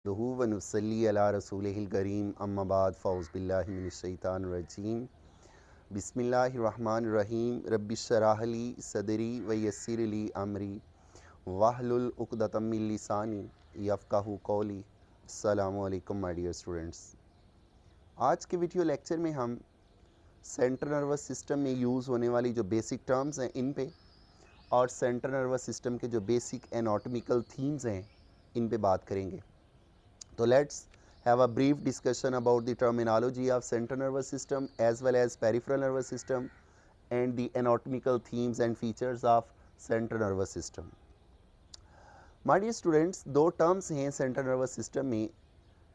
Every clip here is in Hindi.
नहमदुहु व नुसल्ली अला रसूलिहिल करीम अम्मा बाद फ़ौज़ बिल्लाहि मिनश शैतानिर रजीम बिस्मिल्लाहिर रहमानिर रहीम रब्बिश शरह ली सदरी व यस्सिर ली अमरी वाहलुल उक़दतम मिन लिसानी यफ़क़हू क़ौली। अस्सलामु अलैकुम माय डियर स्टूडेंट्स। आज के वीडियो लेक्चर में हम सेंट्रल नर्वस सिस्टम में यूज़ होने वाली जो बेसिक टर्म्स हैं इन पे और सेंट्रल नर्वस सिस्टम के जो बेसिक एनाटॉमिकल थीम्स हैं इन पे बात करेंगे। So let's have a brief discussion about the terminology of central nervous system as well as peripheral nervous system and the anatomical themes and features of central nervous system. My dear students, दो terms हैं central nervous system में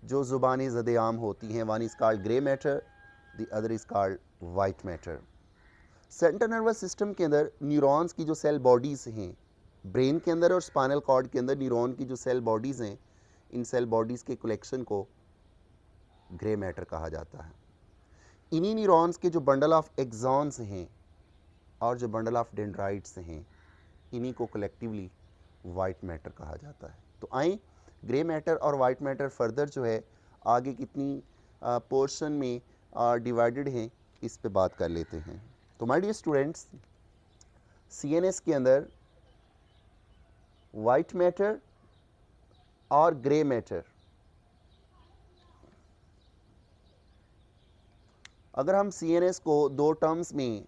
जो ज़ुबानी ज़द-ए-आम होती हैं. One is called grey matter, the other is called white matter. Central nervous system के अंदर न्यूरॉन्स की जो सेल बॉडीज़ हैं, ब्रेन के अंदर और स्पाइनल कॉर्ड के अंदर न्यूरॉन की जो सेल बॉडीज़ हैं, इन सेल बॉडीज़ के कलेक्शन को ग्रे मैटर कहा जाता है. इन्हीं न्यूरॉन्स के जो बंडल ऑफ एक्सॉन्स हैं और जो बंडल ऑफ डेंड्राइट्स हैं, इन्हीं को कलेक्टिवली वाइट मैटर कहा जाता है. तो आए ग्रे मैटर और वाइट मैटर फर्दर जो है आगे कितनी पोर्शन में डिवाइडेड हैं इस पे बात कर लेते हैं. तो माय डियर स्टूडेंट्स, सीएनएस के अंदर वाइट मैटर और ग्रे मैटर, अगर हम सीएनएस को दो टर्म्स में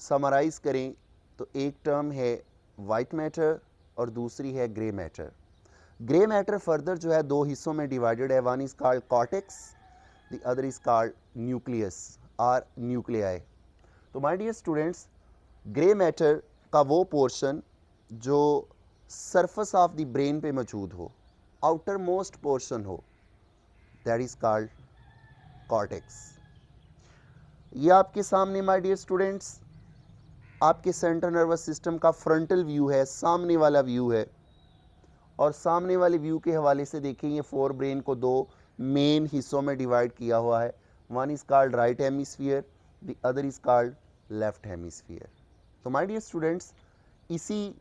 समराइज़ करें तो एक टर्म है वाइट मैटर और दूसरी है grey matter. Grey matter further जो है दो हिस्सों में डिवाइडेड है. One is called cortex, the other is called nucleus और न्यूक्लियाई. तो my dear students, grey matter का वो पोर्शन जो सरफेस ऑफ द ब्रेन पे मौजूद हो, आउटर मोस्ट पोर्शन हो, दैट इज़ कॉल्ड कॉर्टेक्स. ये आपके सामने माय डियर स्टूडेंट्स आपके सेंट्रल नर्वस सिस्टम का फ्रंटल व्यू है, सामने वाला व्यू है. और सामने वाले व्यू के हवाले से देखें, ये फोर ब्रेन को दो मेन हिस्सों में डिवाइड किया हुआ है. One is called right hemisphere, the other is called left hemisphere. तो माय डियर स्टूडेंट्स, इसी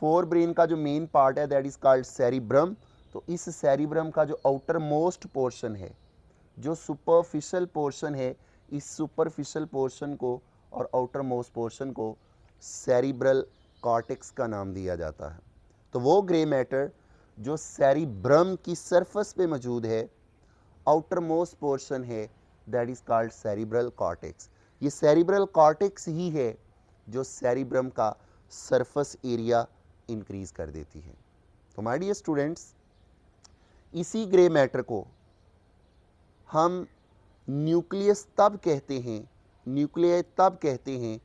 फोर ब्रेन का जो मेन पार्ट है दैट इज़ कॉल्ड सेरिब्रम. तो इस सेरिब्रम का जो आउटर मोस्ट पोर्शन है, जो सुपरफिशियल पोर्शन है, इस सुपरफिशियल पोर्शन को और आउटर मोस्ट पोर्शन को सेरिब्रल कॉर्टेक्स का नाम दिया जाता है. तो वो ग्रे मैटर जो सेरिब्रम की सरफेस पे मौजूद है, आउटर मोस्ट पोर्शन है, that is called cerebral cortex. ये सेरिब्रल कॉर्टेक्स ही है जो सेरिब्रम का सरफेस एरिया इंक्रीज़ कर देती है. तो माय डियर स्टूडेंट्स, इसी ग्रे मैटर को हम न्यूक्लियस तब कहते हैं, न्यूक्लियाई तब कहते हैं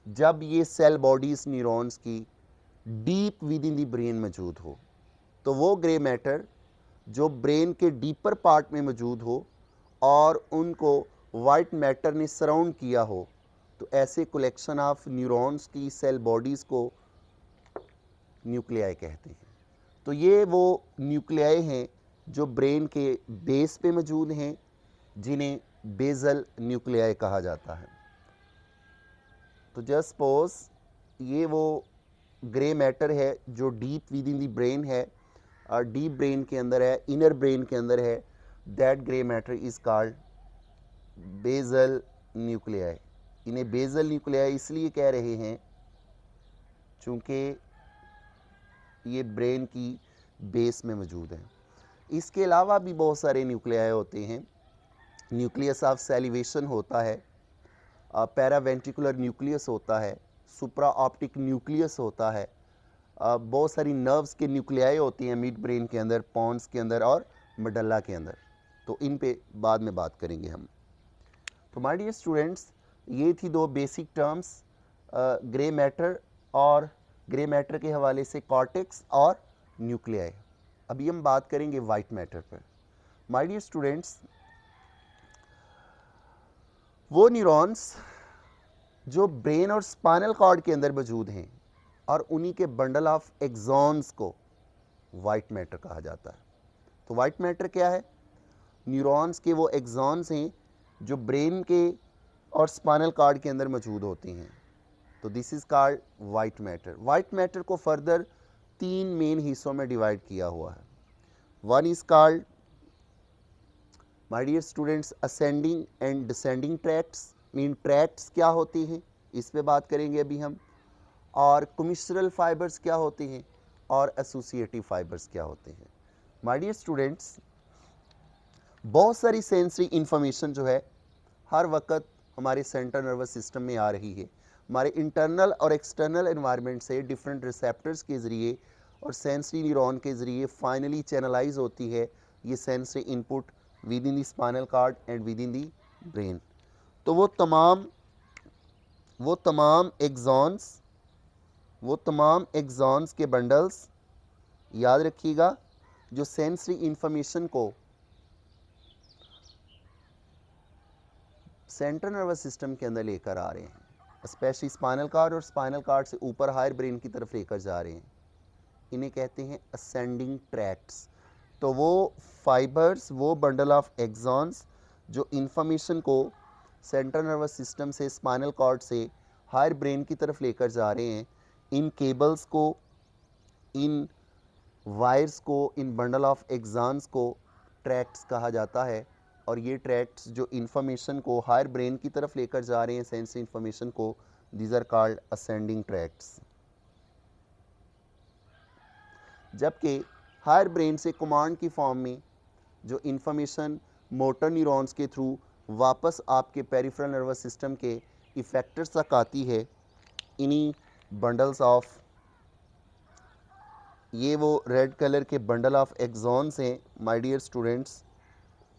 जब ये सेल बॉडीज़ न्यूरॉन्स की deep with in the brain मौजूद हो. तो वो ग्रे मैटर जो ब्रेन के डीपर पार्ट में मौजूद हो और उनको वाइट मैटर ने सराउंड किया हो, तो ऐसे कलेक्शन ऑफ न्यूरॉन्स की सेल बॉडीज़ को न्यूक्लियाई कहते हैं. तो ये वो न्यूक्लियाई हैं जो ब्रेन के बेस पे मौजूद हैं, जिन्हें बेजल न्यूक्लियाई कहा जाता है. तो जस्ट सपोज ये वो ग्रे मैटर है जो deep with in the brain है और डीप ब्रेन के अंदर है, इनर ब्रेन के अंदर है. That grey matter is called basal nuclei. इन्हें बेजल न्यूक्लियाई इसलिए कह रहे हैं चूँकि ये ब्रेन की बेस में मौजूद है. इसके अलावा भी बहुत सारे न्यूक्लियाई होते हैं. न्यूक्लियस ऑफ सैलिवेशन होता है, पैरावेंट्रिकुलर न्यूक्लियस होता है, सुप्रा ऑप्टिक न्यूक्लियस होता है, बहुत सारी नर्व्स के न्यूक्लियाई होती हैं मिड ब्रेन के अंदर, पॉन्स के अंदर और मेडल्ला के अंदर. तो इन पे बाद में बात करेंगे हम. तो माय डियर स्टूडेंट्स, ये थी दो बेसिक टर्म्स, ग्रे मैटर और ग्रे मैटर के हवाले से कॉर्टेक्स और न्यूक्लियाई. अभी हम बात करेंगे वाइट मैटर पर. माय डियर स्टूडेंट्स, वो न्यूरॉन्स जो ब्रेन और स्पाइनल कॉर्ड के अंदर मौजूद हैं और उन्हीं के बंडल ऑफ एक्सॉन्स को वाइट मैटर कहा जाता है. तो वाइट मैटर क्या है? न्यूरॉन्स के वो एक्सॉन्स हैं जो ब्रेन के और स्पाइनल कॉर्ड के अंदर मौजूद होते हैं. तो this is called white matter. White matter को फर्दर तीन मेन हिस्सों में डिवाइड किया हुआ है. One is called my dear students ascending and descending tracts, mean tracts क्या होती हैं इस पे बात करेंगे अभी हम, और कमिश्रल फाइबर्स क्या होते हैं और एसोसिएटिव फाइबर्स क्या होते हैं। माय डियर स्टूडेंट्स, बहुत सारी सेंसरी इंफॉर्मेशन जो है हर वक्त हमारे सेंट्रल नर्वस सिस्टम में आ रही है, हमारे इंटरनल और एक्सटर्नल एनवायरनमेंट से डिफरेंट रिसेप्टर्स के ज़रिए और सेंसरी न्यूरॉन के ज़रिए फाइनली चैनलाइज होती है ये sensory input within the spinal cord and within the brain. तो वो तमाम एग्जॉन्स के बंडल्स याद रखिएगा जो सेंसरी इंफॉर्मेशन को सेंट्रल नर्वस सिस्टम के अंदर लेकर आ रहे हैं, स्पेशली स्पाइनल कॉर्ड और स्पाइनल कॉर्ड से ऊपर हायर ब्रेन की तरफ लेकर जा रहे हैं, इन्हें कहते हैं असेंडिंग ट्रैक्ट्स। तो वो फाइबर्स, वो बंडल ऑफ एक्सॉन्स जो इंफॉर्मेशन को सेंट्रल नर्वस सिस्टम से स्पाइनल कॉर्ड से हायर ब्रेन की तरफ लेकर जा रहे हैं, इन केबल्स को, इन वायर्स को, इन बंडल ऑफ एक्सॉन्स को ट्रैक्ट्स कहा जाता है। और ये ट्रैक्ट्स जो इंफॉर्मेशन को हायर ब्रेन की तरफ लेकर जा रहे हैं, सेंसरी इंफॉर्मेशन को, these are called ascending tracts. जबकि हायर ब्रेन से कमांड की फॉर्म में जो इंफॉर्मेशन मोटर न्यूरॉन्स के थ्रू वापस आपके पेरिफेरल नर्वस सिस्टम के इफेक्टर्स तक आती है, इन्हीं बंडल्स ऑफ, ये वो रेड कलर के बंडल ऑफ एक्सॉन्स हैं माय डियर स्टूडेंट्स,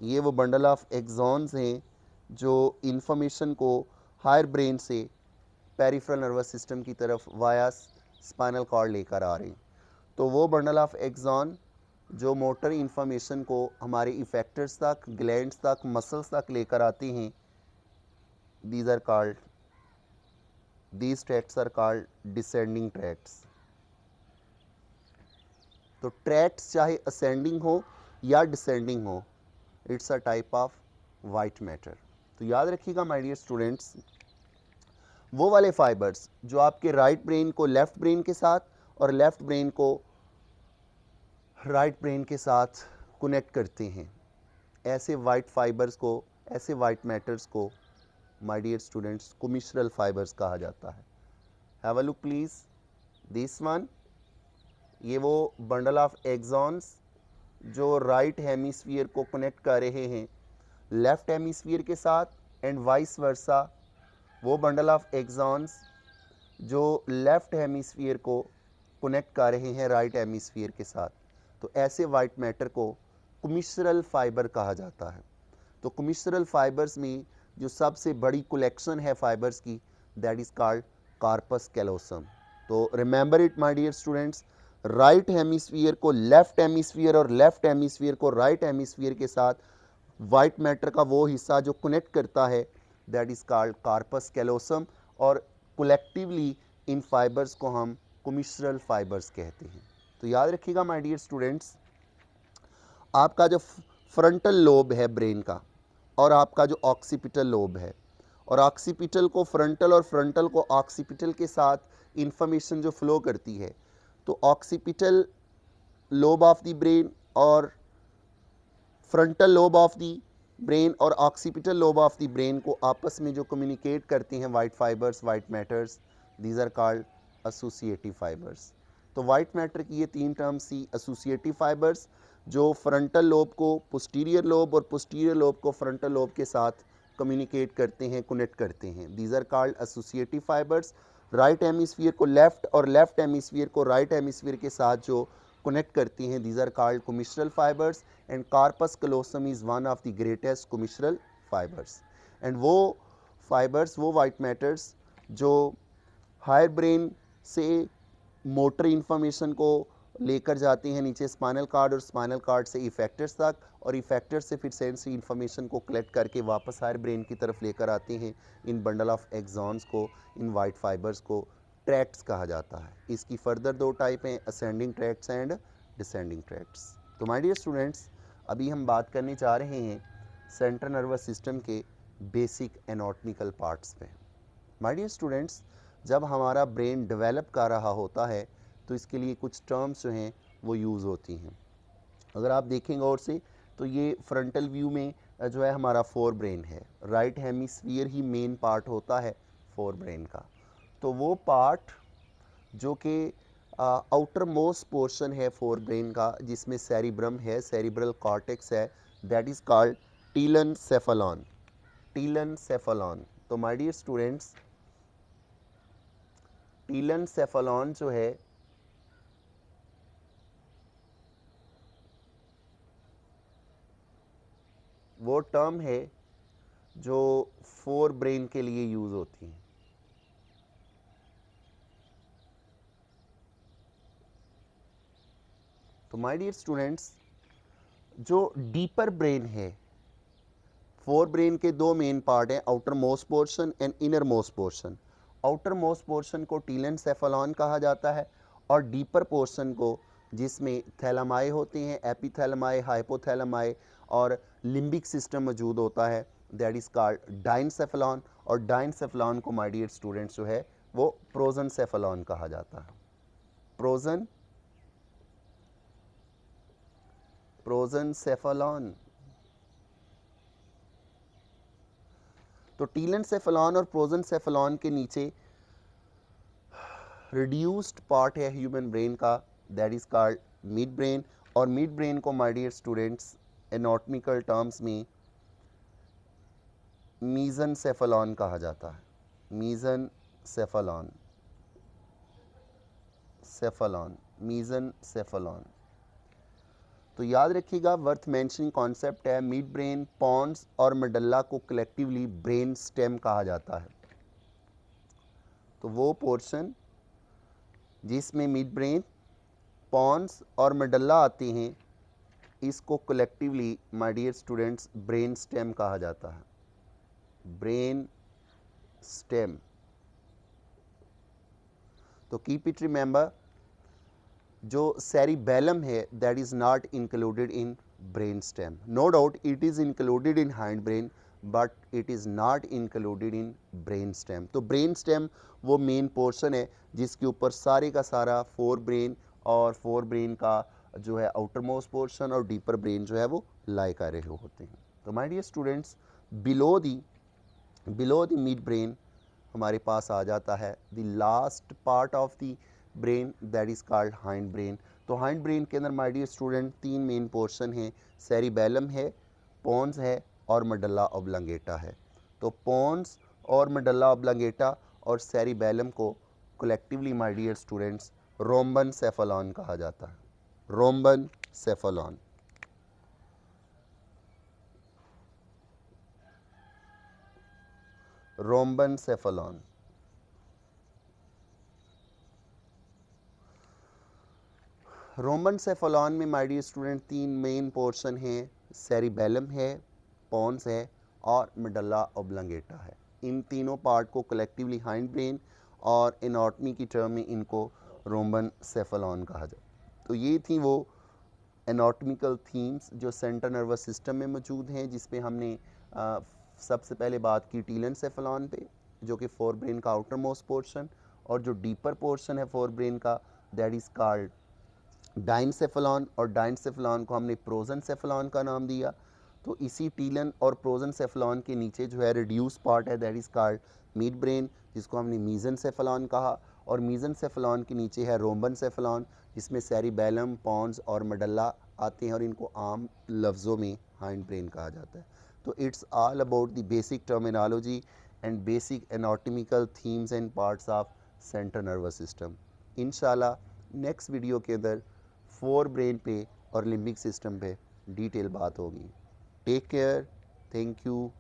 ये वो बंडल ऑफ एक्सॉन्स हैं जो इंफॉर्मेशन को हायर ब्रेन से पेरिफेरल नर्वस सिस्टम की तरफ वाया स्पाइनल कॉर्ड लेकर आ रहे हैं। तो वो बंडल ऑफ एक्सॉन जो मोटर इंफॉर्मेशन को हमारे इफेक्टर्स तक, ग्लैंड्स तक, मसल्स तक लेकर आते हैं, these are called, these tracts are called descending tracts. तो ट्रैक्ट्स चाहे असेंडिंग हो या डिसेंडिंग हो, it's a type of white matter. तो याद रखिएगा माय डियर स्टूडेंट्स, वो वाले फाइबर्स जो आपके राइट ब्रेन को लेफ्ट ब्रेन के साथ और लेफ्ट ब्रेन को राइट ब्रेन के साथ कनेक्ट करते हैं, ऐसे वाइट फाइबर्स को, ऐसे वाइट मैटर्स को माय डियर स्टूडेंट्स कमिश्रल फाइबर्स कहा जाता है। Have a look please this one, ये वो बंडल ऑफ एक्सॉन्स जो राइट हेमिस्फीयर को कनेक्ट कर रहे हैं लेफ्ट हेमिस्फीयर के साथ एंड वाइस वर्सा, वो बंडल ऑफ एक्सॉन्स जो लेफ्ट हेमिस्फीयर को कनेक्ट कर रहे हैं राइट हेमिस्फीयर के साथ। तो ऐसे वाइट मैटर को कमिश्रल फाइबर कहा जाता है। तो कमिश्रल फाइबर्स में जो सबसे बड़ी कलेक्शन है फाइबर्स की, that is called corpus callosum. तो remember it my dear students, right hemisphere को लेफ्ट हेमिस्फीयर और लेफ्ट हेमिस्फीयर को राइट हेमिस्फीयर के साथ वाइट मैटर का वो हिस्सा जो कनेक्ट करता है, that is called corpus callosum, और कलेक्टिवली इन फाइबर्स को हम कमिश्रल फाइबर्स कहते हैं। तो याद रखिएगा माय डियर स्टूडेंट्स, आपका जो फ्रंटल लोब है ब्रेन का और आपका जो ऑक्सीपिटल लोब है, और ऑक्सीपिटल को फ्रंटल और फ्रंटल को ऑक्सीपिटल के साथ इंफॉर्मेशन जो फ्लो करती है, तो occipital lobe of the brain और frontal lobe of the brain और occipital lobe of the brain को आपस में जो कम्युनिकेट करते हैं white fibres, white matters, these are called associative fibres. तो वाइट मैटर की ये तीन टर्म्स थी, एसोसिएटिव फाइबर्स जो फ्रंटल लोब को पोस्टीरियर लोब और पोस्टीरियर लोब को फ्रंटल लोब के साथ कम्युनिकेट करते हैं, कनेक्ट करते हैं, these are called associative fibres. Right hemisphere को लेफ्ट और लेफ्ट हेमिस्फीयर को राइट हेमिस्फीयर के साथ जो कनेक्ट करती हैं, these are called commissural fibres, and corpus callosum is one of the greatest commissural fibres. And वो फाइबर्स, वो वाइट मैटर्स जो हायर ब्रेन से मोटर इंफॉर्मेशन को लेकर जाते हैं नीचे स्पाइनल कॉर्ड और स्पाइनल कॉर्ड से इफेक्टर्स तक, और इफेक्टर्स से फिर सेंसरी इंफॉर्मेशन को कलेक्ट करके वापस हायर ब्रेन की तरफ लेकर आते हैं, इन बंडल ऑफ एक्सॉन्स को, इन वाइट फाइबर्स को ट्रैक्ट्स कहा जाता है। इसकी फर्दर दो टाइप हैं, ascending tracts and descending tracts. तो माय डियर स्टूडेंट्स, अभी हम बात करने जा रहे हैं सेंट्रल नर्वस सिस्टम के बेसिक एनाटॉमिकल पार्ट्स पे। माय डियर स्टूडेंट्स, जब हमारा ब्रेन डेवलप कर रहा होता है तो इसके लिए कुछ टर्म्स जो हैं वो यूज़ होती हैं। अगर आप देखेंगे और से तो ये फ्रंटल व्यू में जो है हमारा फोर ब्रेन है, राइट हेमिस्फीयर ही मेन पार्ट होता है फोर ब्रेन का। तो वो पार्ट जो कि आउटर मोस्ट पोर्शन है फोर ब्रेन का, जिसमें सेरिब्रम है, सेरिब्रल कॉर्टेक्स है, दैट इज़ कॉल्ड टीलेनसेफेलॉन, टीलेनसेफेलॉन। तो माय डियर स्टूडेंट्स, टीलेनसेफेलॉन जो है वो टर्म है जो फोर ब्रेन के लिए यूज़ होती है। तो माय डियर स्टूडेंट्स, जो डीपर ब्रेन है, फोर ब्रेन के दो मेन पार्ट हैं, outer most portion and inner most portion. Outer most portion को टीलेनसेफेलॉन कहा जाता है और डीपर पोर्शन को, जिसमें थैलेमाई होते हैं, एपिथैलेमाई, हाइपोथैलेमाई और लिम्बिक सिस्टम मौजूद होता है, दैट इज़ कॉल्ड डाइनसेफेलॉन। और डाइनसेफेलॉन को माय डियर स्टूडेंट्स जो है वो प्रोजनसेफेलॉन कहा जाता है। प्रोजनसेफेलॉन। तो टीलेनसेफेलॉन और प्रोजनसेफेलॉन के नीचे रिड्यूस्ड पार्ट है ह्यूमन ब्रेन का, that is called mid brain. और मिड ब्रेन को my dear students anatomical terms में मीजनसेफेलॉन कहा जाता है, मीजनसेफेलॉन, सेफेलॉन, मीजनसेफेलॉन। तो याद रखिएगा, वर्थ मेंशनिंग कॉन्सेप्ट है, मिड ब्रेन, पॉन्स और मेडल्ला को कलेक्टिवली ब्रेन स्टेम कहा जाता है। तो वो पोर्शन जिसमें मिड ब्रेन, पॉन्स और मेडल्ला आते हैं, इसको collectively my dear students brain stem कहा जाता है, ब्रेन स्टेम। तो कीप इट रिमेंबर, जो सेरिबेलम है that is not included in brain stem. No doubt it is included in hind brain, but it is not included in brain stem. तो ब्रेन स्टेम वो मेन पोर्शन है जिसके ऊपर सारे का सारा फोर ब्रेन और फोर ब्रेन का जो है आउटर मोस्ट पोर्शन और डीपर ब्रेन जो है वो लाई कर रहे होते हैं। तो my dear students, below the mid brain हमारे पास आ जाता है the last part of the brain, that is called hind brain. तो हाइंड ब्रेन के अंदर माय डियर स्टूडेंट तीन मेन पोर्शन हैं, सेरिबेलम है, पोन्स है और मेडल्ला ऑब्लांगेटा है। तो पोन्स और मेडल्ला ऑब्लांगेटा और सेरिबेलम को collectively my dear students रोम्बन cephalon कहा जाता है, रोम्बन सेफेलॉन। रोम्बन सेफेलॉन। रोमन सेफेलॉन में माय डियर स्टूडेंट तीन मेन पोर्शन हैं, सेरिबेलम है, पॉन्स है और मेडल्ला ऑब्लांगेटा है। इन तीनों पार्ट को कलेक्टिवली हाइंड ब्रेन और एनाटॉमी की टर्म में इनको रोमन सेफेलॉन कहा जाता। तो ये थी वो एनाटॉमिकल थीम्स जो सेंट्रल नर्वस सिस्टम में मौजूद हैं, जिसपे हमने सबसे पहले बात की टीलेनसेफेलॉन पे, जो कि फोर ब्रेन का आउटर मोस्ट पोर्शन, और जो डीपर पोर्शन है फोर ब्रेन का दैट इज़ कॉल्ड डाइनसेफेलॉन, और डाइनसेफेलॉन को हमने प्रोजनसेफेलॉन का नाम दिया। तो इसी टीलन और प्रोजनसेफेलॉन के नीचे जो है रिड्यूस पार्ट है, that is called mid brain, जिसको हमने मीजनसेफेलॉन कहा। और मीजनसेफेलॉन के नीचे है रोम्बनसेफेलॉन, जिसमें सेरिबेलम, पॉन्स और मेडल्ला आते हैं और इनको आम लफ्ज़ों में हाइंड ब्रेन कहा जाता है। तो it's all about the basic terminology and basic anatomical themes and parts of central nervous system. इंशाल्लाह नेक्स्ट वीडियो के अंदर फोर ब्रेन पे और लिम्बिक सिस्टम पे डिटेल बात होगी। Take care, thank you.